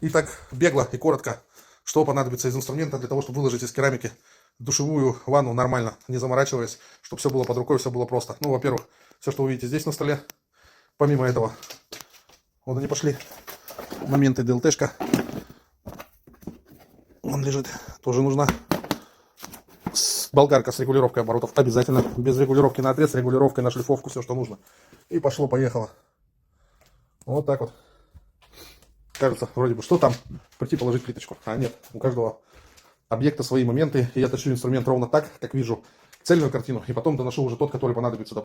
И так бегло и коротко, что понадобится из инструмента для того, чтобы выложить из керамики душевую ванну нормально, не заморачиваясь, чтобы все было под рукой, все было просто. Ну, во-первых, все, что вы видите здесь на столе. Помимо этого, вот они пошли моменты ДЛТшка. Он лежит, тоже нужна. Болгарка с регулировкой оборотов обязательно. Без регулировки на отрез, регулировкой на шлифовку, все, что нужно. И пошло-поехало. Вот так вот. Кажется, вроде бы, что там? Прийти положить плиточку. А нет, у каждого объекта свои моменты. И я тащу инструмент ровно так, как вижу цельную картину. И потом доношу уже тот, который понадобится.